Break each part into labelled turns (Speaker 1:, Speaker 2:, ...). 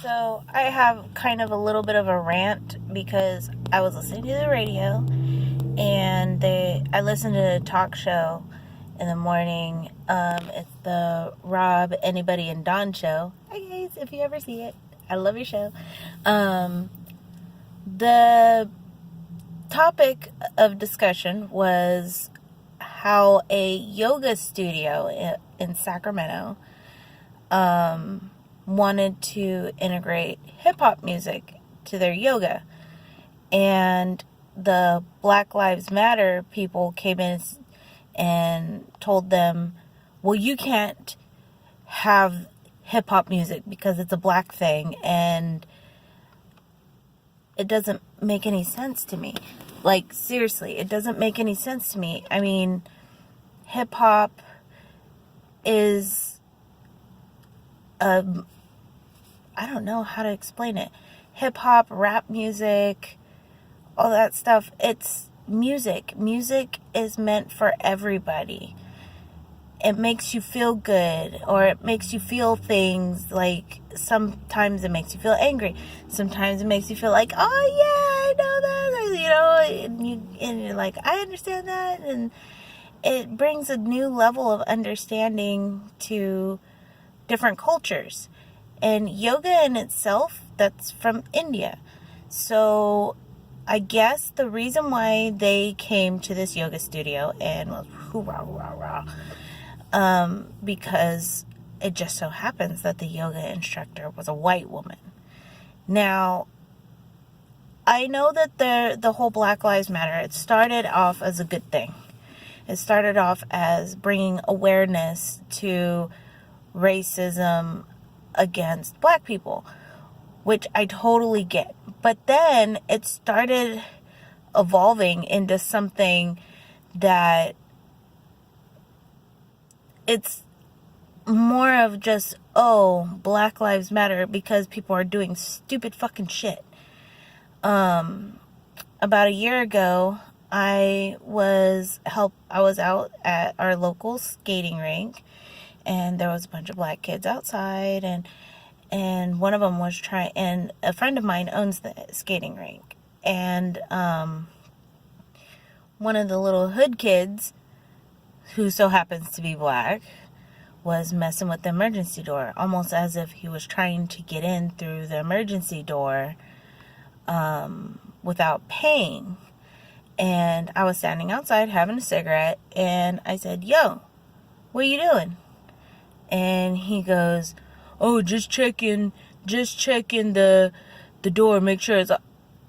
Speaker 1: So I have kind of a little bit of a rant because I was listening to the radio and I listened to a talk show in the morning. It's the Rob, Anybody, and Don show. Hi guys, if you ever see it, I love your show. The topic of discussion was how a yoga studio in Sacramento wanted to integrate hip-hop music to their yoga. And the Black Lives Matter people came in and told them, well, you can't have hip-hop music because it's a black thing, and it doesn't make any sense to me. Like, seriously, it doesn't make any sense to me. I mean, hip-hop is I don't know how to explain it. Hip-hop, rap music, all that stuff, it's music. Music is meant for everybody. It makes you feel good, or it makes you feel things. Like, sometimes it makes you feel angry. Sometimes it makes you feel like, oh yeah, I know that, and you're like, I understand that, and it brings a new level of understanding to different cultures. And yoga in itself, that's from India. So I guess the reason why they came to this yoga studio and was hoorah, hoorah, hoorah, because it just so happens that the yoga instructor was a white woman. Now, I know that the whole Black Lives Matter, it started off as a good thing. It started off as bringing awareness to racism against black people, which I totally get. But then it started evolving into something that it's more of just, oh, Black Lives Matter because people are doing stupid fucking shit. About a year ago, I was out at our local skating rink, and there was a bunch of black kids outside, and one of them was and a friend of mine owns the skating rink, and one of the little hood kids, who so happens to be black, was messing with the emergency door, almost as if he was trying to get in through the emergency door without paying. And I was standing outside having a cigarette, and I said, yo, what are you doing? And he goes, oh, just checking the door, make sure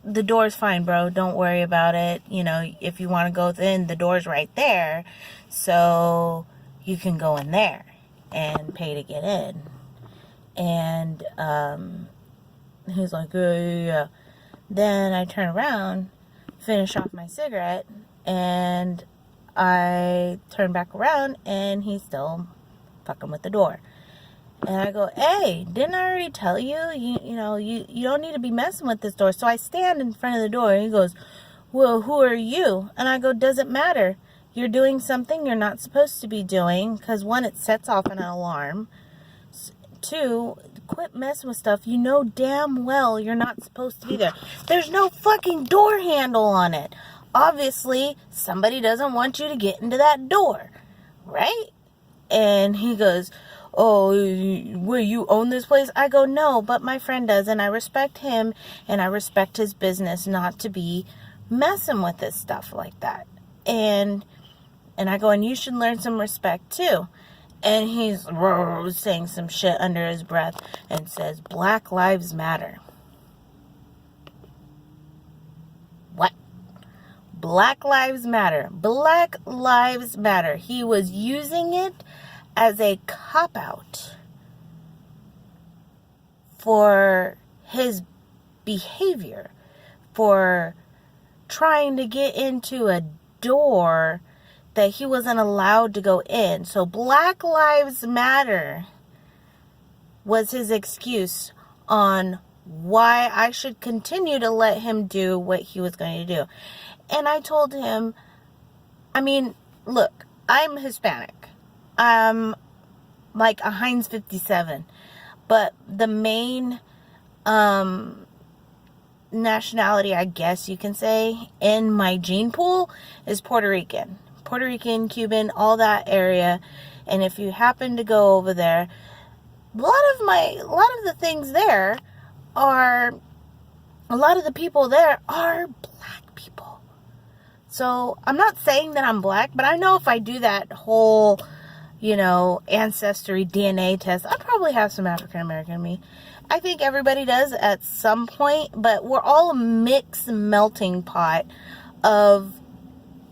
Speaker 1: the door's fine, bro, don't worry about it. If you want to go in, the door's right there, so you can go in there and pay to get in. And he's like, yeah. Then I turn around, finish off my cigarette, and I turn back around, and he's still fucking with the door. And I go, hey, didn't I already tell you? You don't need to be messing with this door. So I stand in front of the door, and he goes, well, who are you? And I go, doesn't matter. You're doing something you're not supposed to be doing, because one, it sets off an alarm. Two, quit messing with stuff you know damn well you're not supposed to be there. There's no fucking door handle on it. Obviously, somebody doesn't want you to get into that door, right? And he goes, oh, where you own this place? I go, no, but my friend does, and I respect him, and I respect his business not to be messing with this stuff like that. And I go, and you should learn some respect too. And he's saying some shit under his breath and says, Black Lives Matter. What? Black Lives Matter. Black Lives Matter. He was using it as a cop-out for his behavior, for trying to get into a door that he wasn't allowed to go in. So Black Lives Matter was his excuse on why I should continue to let him do what he was going to do. And I told him, I mean, look, I'm Hispanic. I'm like a Heinz 57. But the main nationality, I guess you can say, in my gene pool is Puerto Rican. Puerto Rican, Cuban, all that area. And if you happen to go over there, a lot of the things there are, a lot of the people there are black people. So I'm not saying that I'm black, but I know if I do that whole, ancestry DNA test, I probably have some African American in me. I think everybody does at some point, but we're all a mixed melting pot of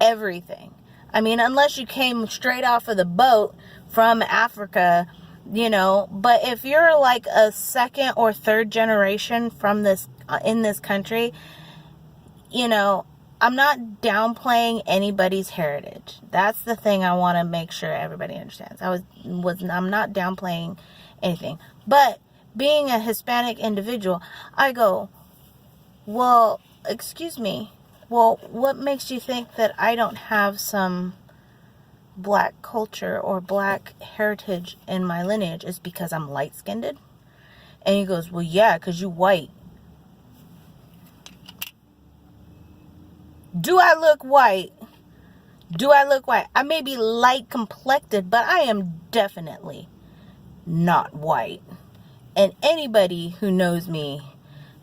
Speaker 1: everything. I mean, unless you came straight off of the boat from Africa, but if you're like a second or third generation from this, in this country, I'm not downplaying anybody's heritage. That's the thing I want to make sure everybody understands. I'm not downplaying anything, but being a Hispanic individual, I go, well, excuse me. Well, what makes you think that I don't have some black culture or black heritage in my lineage? Is because I'm light-skinned? And he goes, well, yeah, because you white. Do I look white? I may be light complected, but I am definitely not white. And anybody who knows me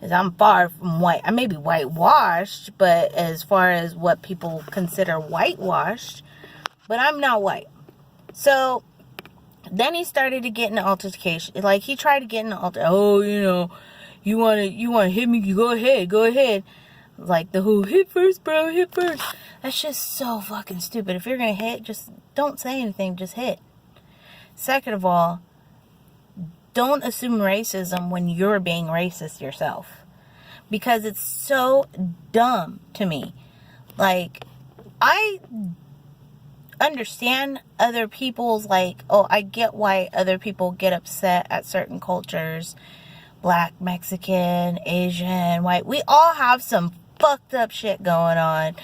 Speaker 1: is I'm far from white. I may be whitewashed, but as far as what people consider whitewashed, but I'm not white. So then he started to get in an altercation. Like, he tried to get in an altercation. Oh, you want to hit me? Go ahead. Like the whole hit first, bro, hit first. That's just so fucking stupid. If you're going to hit, just don't say anything. Just hit. Second of all, don't assume racism when you're being racist yourself. Because it's so dumb to me. Like, I understand other people's, I get why other people get upset at certain cultures. Black, Mexican, Asian, white. We all have some fucked up shit going on.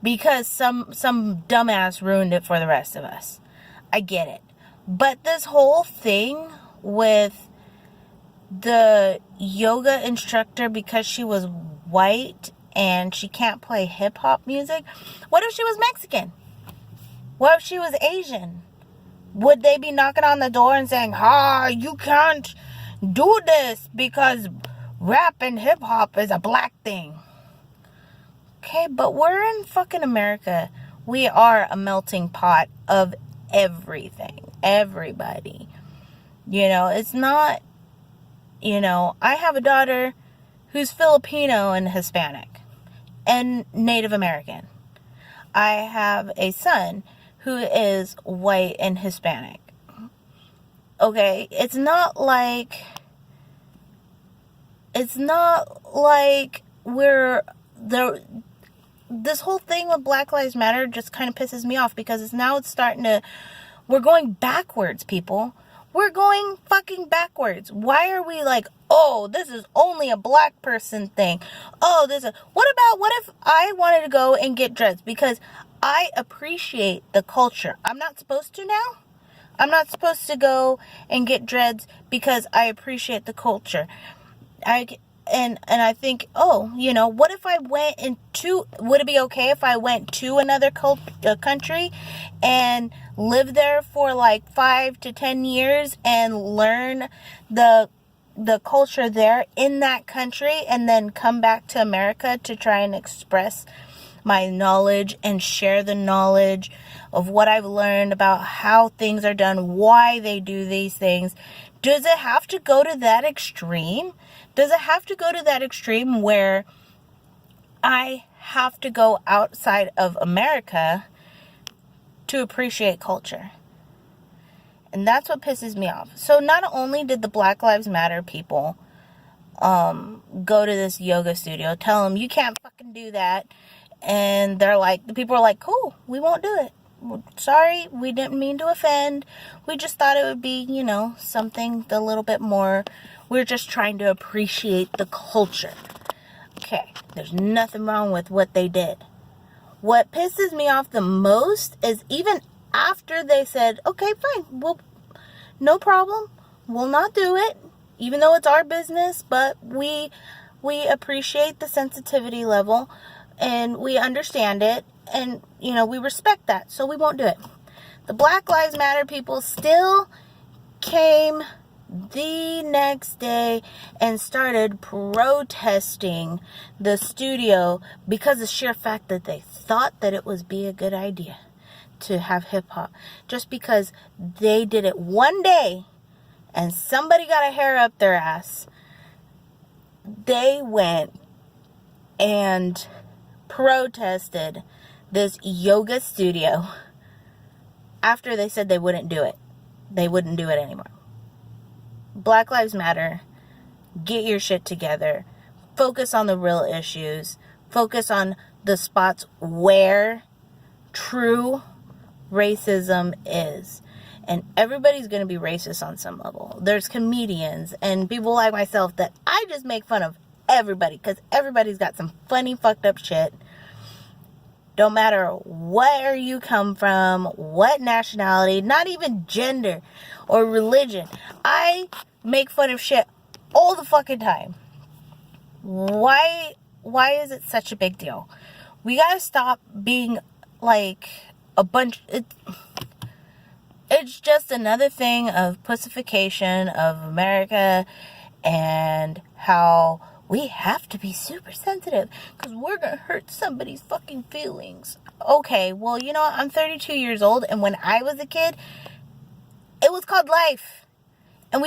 Speaker 1: Because some dumbass ruined it for the rest of us. I get it. But this whole thing with the yoga instructor, because she was white and she can't play hip-hop music, what if she was Mexican? What if she was Asian? Would they be knocking on the door and saying, you can't do this because rap and hip-hop is a black thing? Okay, but we're in fucking America. We are a melting pot of everything. Everybody. It's not, I have a daughter who's Filipino and Hispanic and Native American. I have a son who is white and Hispanic. Okay, it's not like we're the. This whole thing with Black Lives Matter just kind of pisses me off because we're going backwards, people. We're going fucking backwards. Why are we like, oh, this is only a black person thing? Oh, what if I wanted to go and get dreads because I appreciate the culture? I'm not supposed to now? I'm not supposed to go and get dreads because I appreciate the culture. And I think, what if I would it be okay if I went to another country and lived there for like 5 to 10 years and learn the culture there in that country and then come back to America to try and express my knowledge and share the knowledge of what I've learned about how things are done, why they do these things? Does it have to go to that extreme? Does it have to go to that extreme where I have to go outside of America to appreciate culture? And that's what pisses me off. So not only did the Black Lives Matter people go to this yoga studio, tell them you can't fucking do that, and the people are like, cool, we won't do it. Sorry, we didn't mean to offend. We just thought it would be, something a little bit more. We're just trying to appreciate the culture. Okay, there's nothing wrong with what they did. What pisses me off the most is even after they said, okay, fine, no problem, we'll not do it. even though it's our business, but we appreciate the sensitivity level and we understand it, and we respect that, so we won't do it. The Black Lives Matter people still came the next day and started protesting the studio because of the sheer fact that they thought that it would be a good idea to have hip-hop, just because they did it one day and somebody got a hair up their ass. They went and protested this yoga studio after they said they wouldn't do it. They wouldn't do it anymore. Black Lives Matter. Get your shit together. Focus on the real issues. Focus on the spots where true racism is. And everybody's going to be racist on some level. There's comedians and people like myself that I just make fun of everybody because everybody's got some funny fucked up shit. Don't matter where you come from, what nationality, not even gender or religion. I make fun of shit all the fucking time. Why is it such a big deal? We gotta stop being like a bunch... It's just another thing of pussification of America and how we have to be super sensitive because we're going to hurt somebody's fucking feelings. Okay, well, I'm 32 years old, and when I was a kid, it was called life. And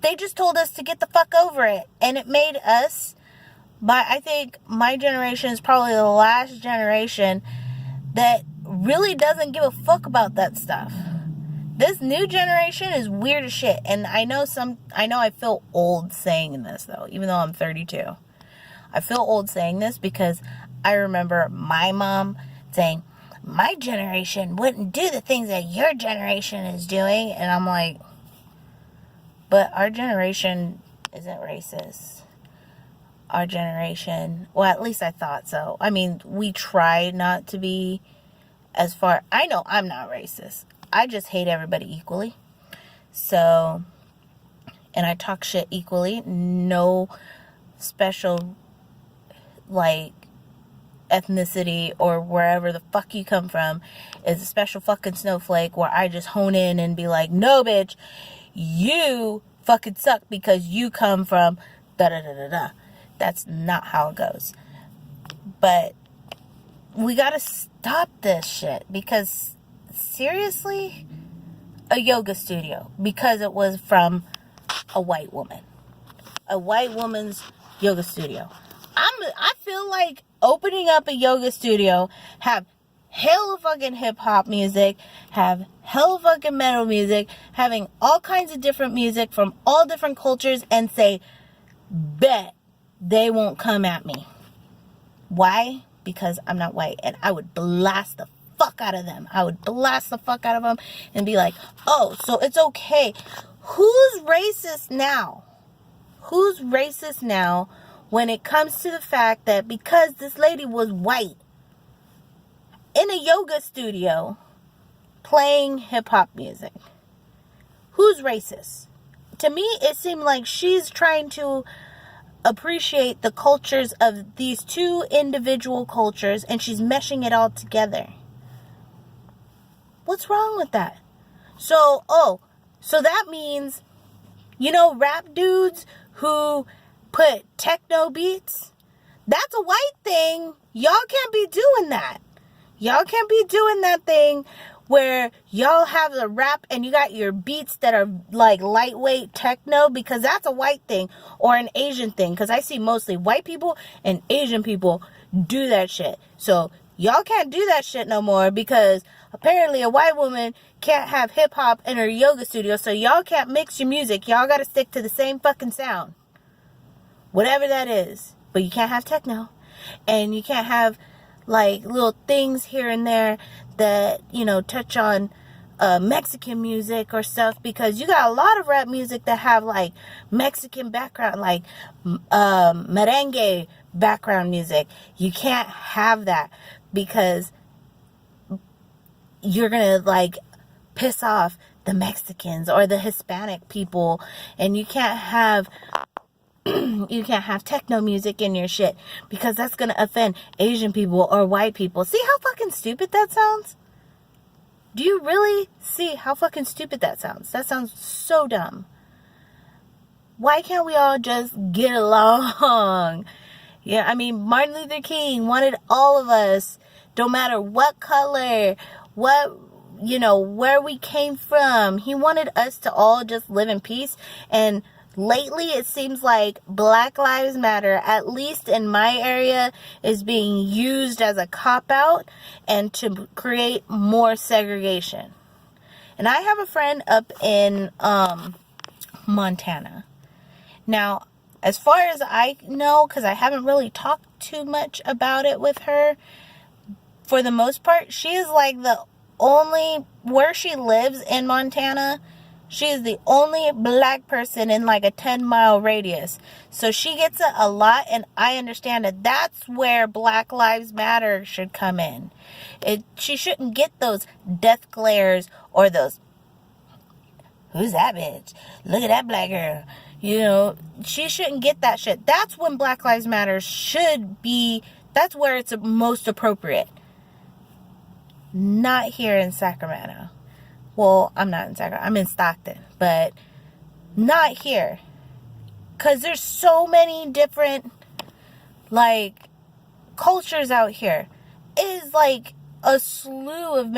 Speaker 1: they just told us to get the fuck over it. And it made us, I think my generation is probably the last generation that really doesn't give a fuck about that stuff. This new generation is weird as shit. And I know I feel old saying this though, even though I'm 32. I feel old saying this because I remember my mom saying, my generation wouldn't do the things that your generation is doing. And I'm like, but our generation isn't racist. Our generation, well, at least I thought so. I mean, we try not to be I know I'm not racist. I just hate everybody equally. So, and I talk shit equally. No special, ethnicity or wherever the fuck you come from is a special fucking snowflake where I just hone in and be like, no, bitch, you fucking suck because you come from da-da-da-da-da. That's not how it goes. But we gotta stop this shit because seriously, a yoga studio because it was from a white woman, a white woman's yoga studio. I feel like opening up a yoga studio, have hell of fucking hip hop music, have hell of fucking metal music, having all kinds of different music from all different cultures, and say, bet they won't come at me. Why? Because I'm not white, and I would blast the fuck out of them. I would blast the fuck out of them and be like, oh, so it's okay. Who's racist now? Who's racist now when it comes to the fact that because this lady was white in a yoga studio playing hip-hop music? Who's racist? To me, it seemed like she's trying to appreciate the cultures of these two individual cultures, and she's meshing it all together. What's wrong with that? So that means, rap dudes who put techno beats, that's a white thing. Y'all can't be doing that. Y'all can't be doing that thing where y'all have the rap and you got your beats that are like lightweight techno, because that's a white thing or an Asian thing, because I see mostly white people and Asian people do that shit. So y'all can't do that shit no more because apparently a white woman can't have hip hop in her yoga studio, so y'all can't mix your music. Y'all gotta stick to the same fucking sound, whatever that is. But you can't have techno, and you can't have like little things here and there that, touch on Mexican music or stuff, because you got a lot of rap music that have like Mexican background, like merengue background music. You can't have that because you're gonna like piss off the Mexicans or the Hispanic people, and you can't have techno music in your shit because that's gonna offend Asian people or white people. See how fucking stupid that sounds? Do you really see how fucking stupid that sounds? That sounds so dumb. Why can't we all just get along? Yeah, I mean, Martin Luther King wanted all of us, no matter what color, where we came from. He wanted us to all just live in peace. And lately, it seems like Black Lives Matter, at least in my area, is being used as a cop-out and to create more segregation. And I have a friend up in Montana. Now, as far as I know, because I haven't really talked too much about it with her, for the most part, she is like the only, where she lives in Montana, she is the only black person in like a 10-mile radius. So she gets it a lot, and I understand that that's where Black Lives Matter should come in. She shouldn't get those death glares or those, who's that bitch? Look at that black girl. She shouldn't get that shit. That's when Black Lives Matter should be, that's where it's most appropriate. Not here in Sacramento. Well, I'm not in Sacramento. I'm in Stockton. But not here. Because there's so many different, cultures out here. It is like a slew of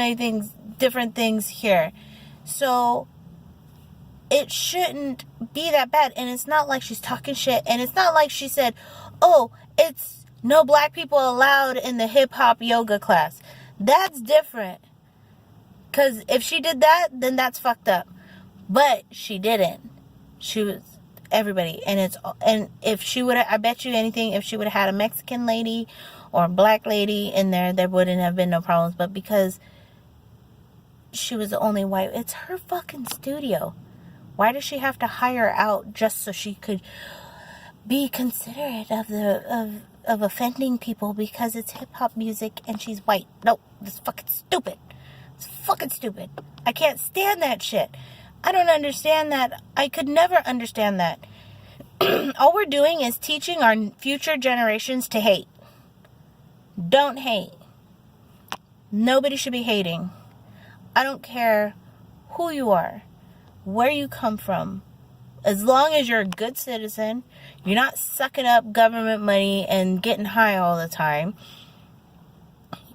Speaker 1: different things here. So it shouldn't be that bad. And it's not like she's talking shit. And it's not like she said, oh, it's no black people allowed in the hip-hop yoga class. That's different. Because if she did that, then that's fucked up. But she didn't. She was everybody. And if she would have, I bet you anything, if she would have had a Mexican lady or a black lady in there wouldn't have been no problems. But because she was the only white, it's her fucking studio. Why does she have to hire out just so she could be considerate of offending people because it's hip-hop music and she's white? No, that's fucking stupid. It's fucking stupid. I can't stand that shit. I don't understand that. I could never understand that. All we're doing is teaching our future generations to hate. Don't hate. Nobody should be hating. I don't care who you are, where you come from. As long as you're a good citizen, you're not sucking up government money and getting high all the time.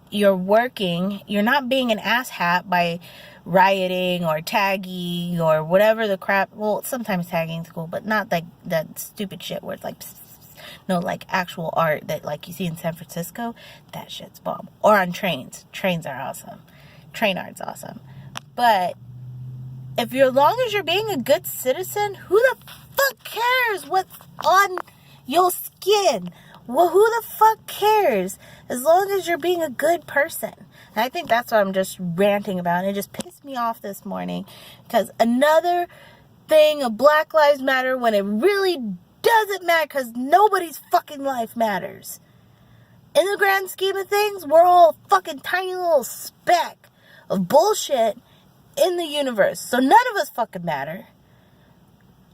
Speaker 1: You're working. You're not being an asshat by rioting or tagging or whatever the crap. Well, sometimes tagging is cool, but not like that stupid shit where it's like, no, like actual art that like you see in San Francisco. That shit's bomb. Or on trains. Trains are awesome. Train art's awesome. But as long as you're being a good citizen, who the fuck cares what's on your skin? Well, who the fuck cares? As long as you're being a good person. And I think that's what I'm just ranting about. And it just pissed me off this morning. Because another thing of Black Lives Matter when it really doesn't matter. Because nobody's fucking life matters. In the grand scheme of things, we're all fucking tiny little speck of bullshit in the universe. So none of us fucking matter.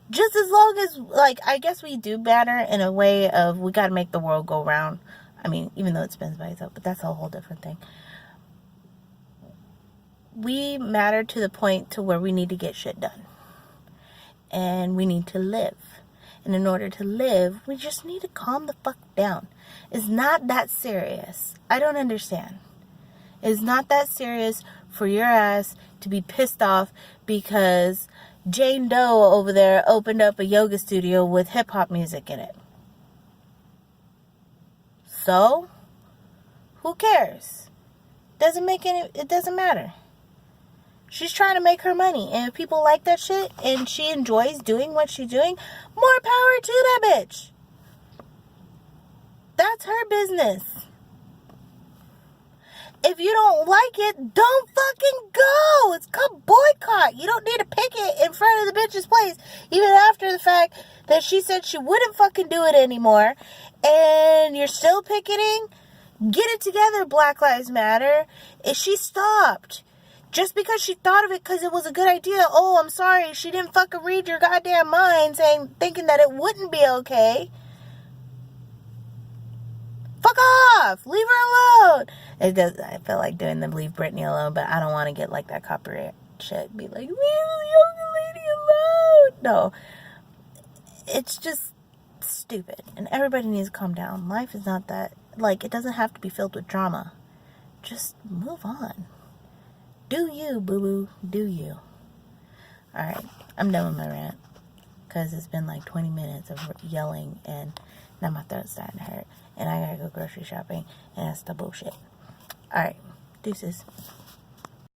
Speaker 1: Just as long as, I guess we do matter in a way of we gotta make the world go round. I mean, even though it spins by itself, but that's a whole different thing. We matter to the point to where we need to get shit done. And we need to live. And in order to live, we just need to calm the fuck down. It's not that serious. I don't understand. It's not that serious for your ass to be pissed off because Jane Doe over there opened up a yoga studio with hip-hop music in it. So, who cares? It doesn't matter. She's trying to make her money. And if people like that shit and she enjoys doing what she's doing, more power to that bitch. That's her business. If you don't like it, don't fucking go. It's called boycott. You don't need to picket in front of the bitch's place. Even after the fact that she said she wouldn't fucking do it anymore. And you're still picketing. Get it together, Black Lives Matter. If she stopped. Just because she thought of it because it was a good idea. Oh, I'm sorry. She didn't fucking read your goddamn mind thinking that it wouldn't be okay. Fuck off. Leave her alone. It does. I feel like doing the leave Britney alone, but I don't want to get like that copyright shit. Be like, leave the young lady alone. No. It's just stupid. And everybody needs to calm down. Life is not that. Like, it doesn't have to be filled with drama. Just move on. Do you, boo-boo. Do you. Alright. I'm done with my rant. Because it's been like 20 minutes of yelling. And now my throat's starting to hurt. And I gotta go grocery shopping. And that's the bullshit. Alright. Deuces.